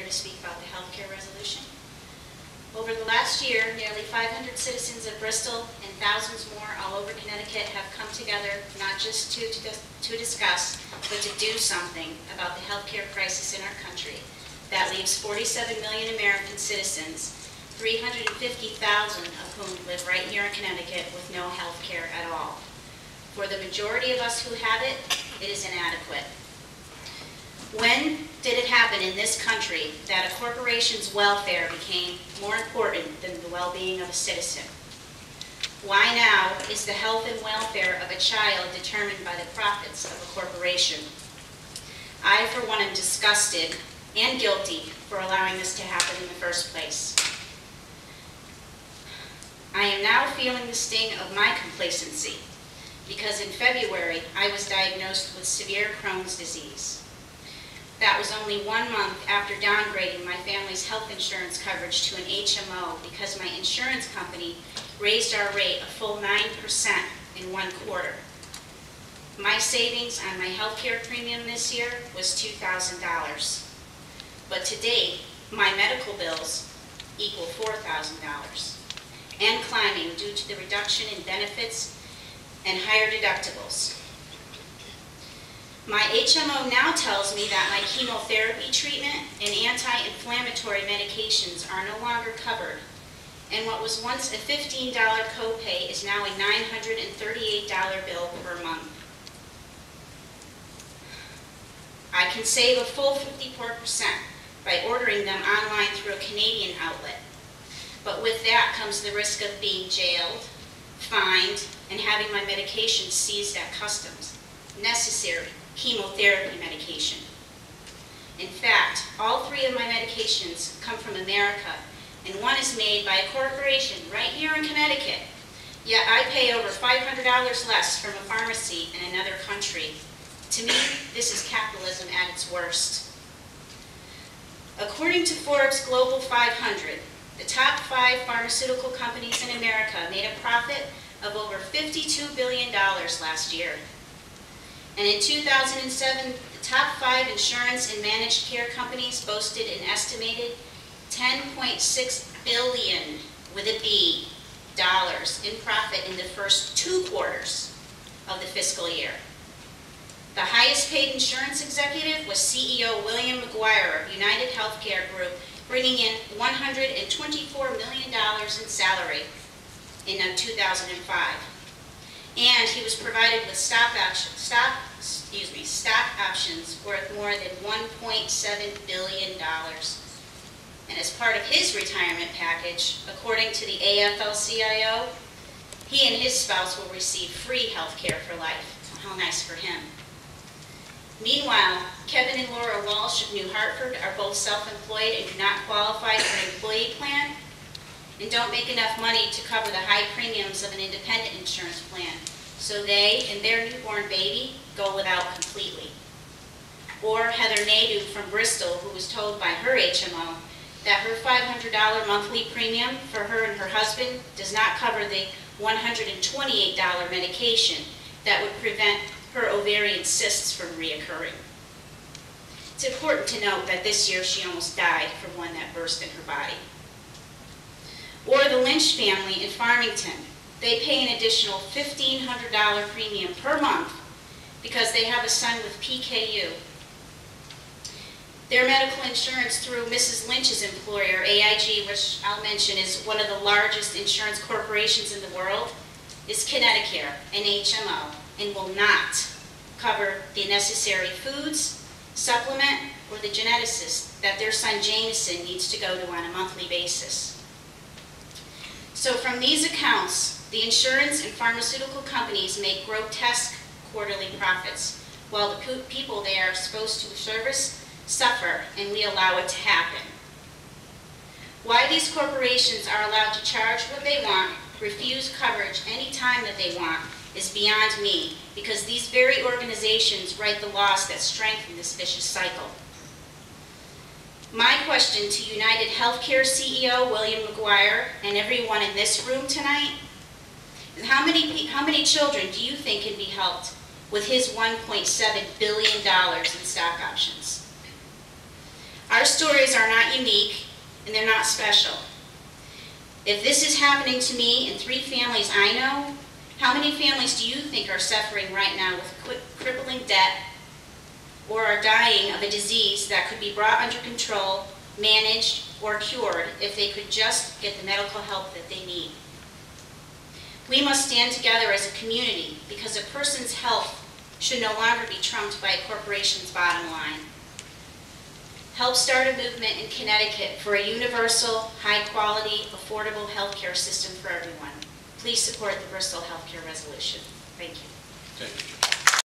to speak about the health care resolution. Over the last year, nearly 500 citizens of Bristol and thousands more all over Connecticut have come together not just to discuss, but to do something about the health care crisis in our country that leaves 47 million American citizens, 350,000 of whom live right here in Connecticut with no health care at all. For the majority of us who have it, it is inadequate. When did it happen in this country that a corporation's welfare became more important than the well-being of a citizen? Why now is the health and welfare of a child determined by the profits of a corporation? I, for one, am disgusted and guilty for allowing this to happen in the first place. I am now feeling the sting of my complacency because in February I was diagnosed with severe Crohn's disease. That was only 1 month after downgrading my family's health insurance coverage to an HMO because my insurance company raised our rate a full 9% in 1 quarter. My savings on my health care premium this year was $2,000. But to date, my medical bills equal $4,000 and climbing due to the reduction in benefits and higher deductibles. My HMO now tells me that my chemotherapy treatment and anti-inflammatory medications are no longer covered, and what was once a $15 copay is now a $938 bill per month. I can save a full 54% by ordering them online through a Canadian outlet, but with that comes the risk of being jailed, fined, and having my medication seized at customs. Necessary chemotherapy medication. In fact, all 3 of my medications come from America, and one is made by a corporation right here in Connecticut. Yet I pay over $500 less from a pharmacy in another country. To me, this is capitalism at its worst. According to Forbes Global 500, the top 5 pharmaceutical companies in America made a profit of over $52 billion last year. And in 2007, the top 5 insurance and managed care companies boasted an estimated $10.6 billion, with a B, dollars in profit in the first 2 quarters of the fiscal year. The highest paid insurance executive was CEO William McGuire of United Healthcare Group, bringing in $124 million in salary in 2005. And he was provided with stock options worth more than $1.7 billion. And as part of his retirement package, according to the AFL-CIO, he and his spouse will receive free health care for life. How nice for him. Meanwhile, Kevin and Laura Walsh of New Hartford are both self-employed and do not qualify for an employee plan and don't make enough money to cover the high premiums of an independent insurance plan. So they and their newborn baby go without completely. Or Heather Nadeau from Bristol, who was told by her HMO that her $500 monthly premium for her and her husband does not cover the $128 medication that would prevent her ovarian cysts from reoccurring. It's important to note that this year she almost died from one that burst in her body. Or the Lynch family in Farmington. They pay an additional $1,500 premium per month because they have a son with PKU. Their medical insurance through Mrs. Lynch's employer, AIG, which I'll mention is one of the largest insurance corporations in the world, is Connecticut, an HMO, and will not cover the necessary foods, supplement, or the geneticist that their son Jameson needs to go to on a monthly basis. So from these accounts, the insurance and pharmaceutical companies make grotesque quarterly profits, while the people they are supposed to service suffer, and we allow it to happen. Why these corporations are allowed to charge what they want, refuse coverage any time that they want, is beyond me, because these very organizations write the laws that strengthen this vicious cycle. My question to United Healthcare CEO William McGuire and everyone in this room tonight is how many children do you think can be helped with his $1.7 billion in stock options? Our stories are not unique, and they're not special. If this is happening to me and 3 families I know, how many families do you think are suffering right now with crippling debt or are dying of a disease that could be brought under control, managed, or cured if they could just get the medical help that they need? We must stand together as a community because a person's health should no longer be trumped by a corporation's bottom line. Help start a movement in Connecticut for a universal, high-quality, affordable healthcare system for everyone. Please support the Bristol Healthcare Resolution. Thank you. Thank you.